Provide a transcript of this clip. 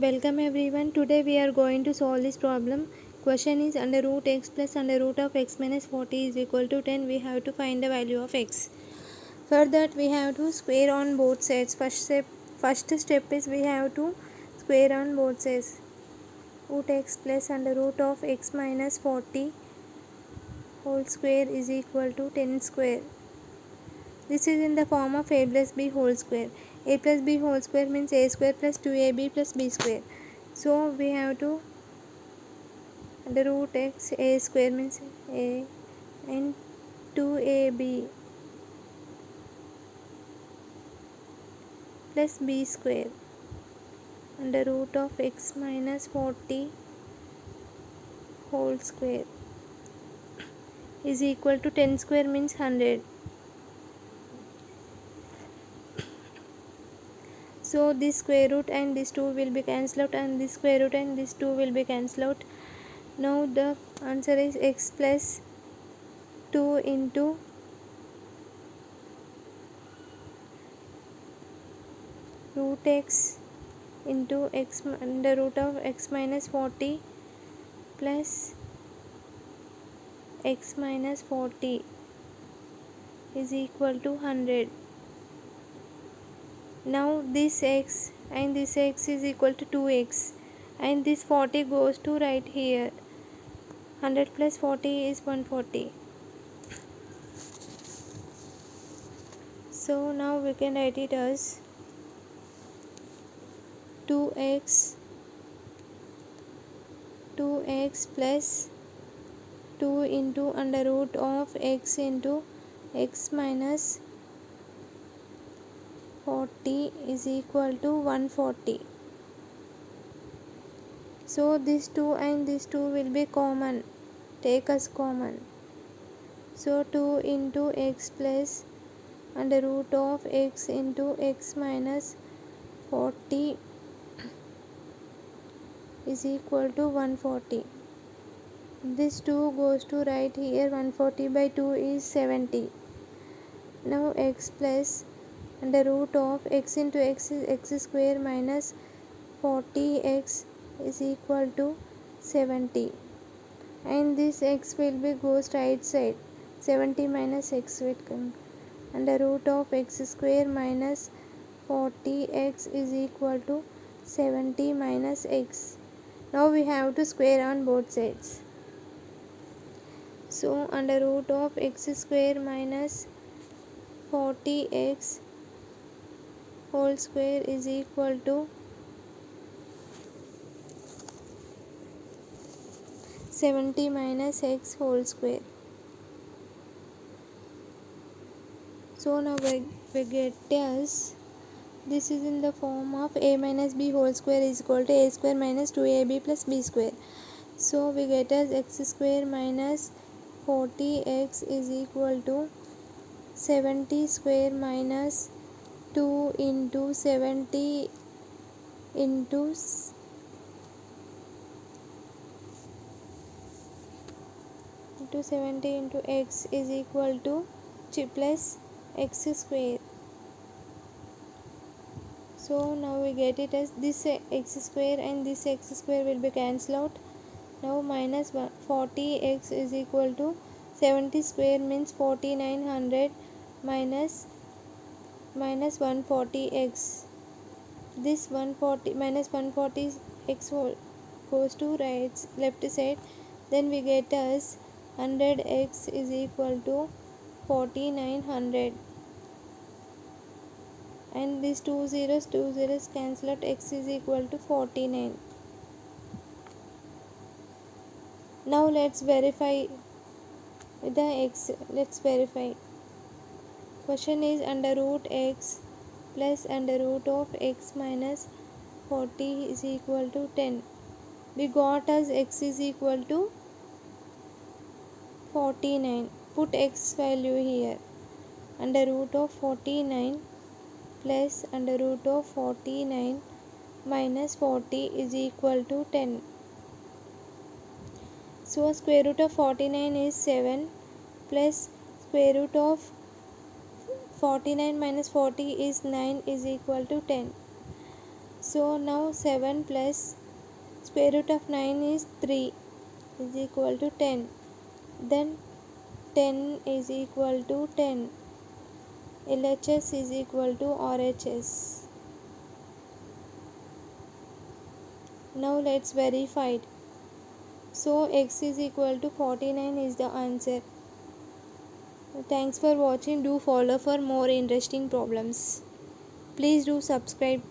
Welcome everyone. Today we are going to solve this problem. Question is under root x plus under root of x minus 40 is equal to 10. We have to find the value of x. For that we have to square on both sides. First step is we have to square on both sides. Root x plus under root of x minus 40 whole square is equal to 10 square. This is in the form of a plus b whole square. A plus b whole square means a square plus 2ab plus b square. So we have to under root x a square means a and 2ab plus b square under root of x minus 40 whole square is equal to 10 square means 100. So this square root and this 2 will be cancelled out and this square root and this 2 will be cancelled out. Now the answer is x plus 2 into root x into x under root of x minus 40 plus x minus 40 is equal to 100. Now this x and this x is equal to 2x and this 40 goes to right here. 100 plus 40 is 140. So now we can write it as 2x plus 2 into under root of x into x minus 40 is equal to 140. So this 2 and this 2 will be common. Take as common. So 2 into x plus under root of x into x minus 40 is equal to 140. This 2 goes to right here. 140 by 2 is 70. Now x plus under root of x into x is x square minus 40x is equal to 70. And this x will be goes right side. 70 minus x will come. Under root of x square minus 40x is equal to 70 minus x. Now we have to square on both sides. So under root of x square minus 40x whole square is equal to 70 minus x whole square. So now we get as this is in the form of a minus b whole square is equal to a square minus 2ab plus b square. So we get as x square minus 40x is equal to 70 square minus 2 into 70 into 70 into x is equal to plus x square. So now we get it as this x square and this x square will be cancelled out. Now minus 40x is equal to 70 square means 4900 minus 140x. This 140 minus 140 x goes to left side. Then we get as 100x is equal to 4900. And these two zeros cancel out. X is equal to 49. Now let's verify the x. Let's verify. Question is under root x plus under root of x minus 40 is equal to 10. We got as x is equal to 49. Put x value here. Under root of 49 plus under root of 49 minus 40 is equal to 10. So square root of 49 is 7 plus square root of 49 minus 40 is 9 is equal to 10. So now 7 plus square root of 9 is 3 is equal to 10. Then 10 is equal to 10. LHS is equal to RHS. Now let's verify it. So x is equal to 49 is the answer. Thanks for watching. Do follow for more interesting problems. Please do subscribe.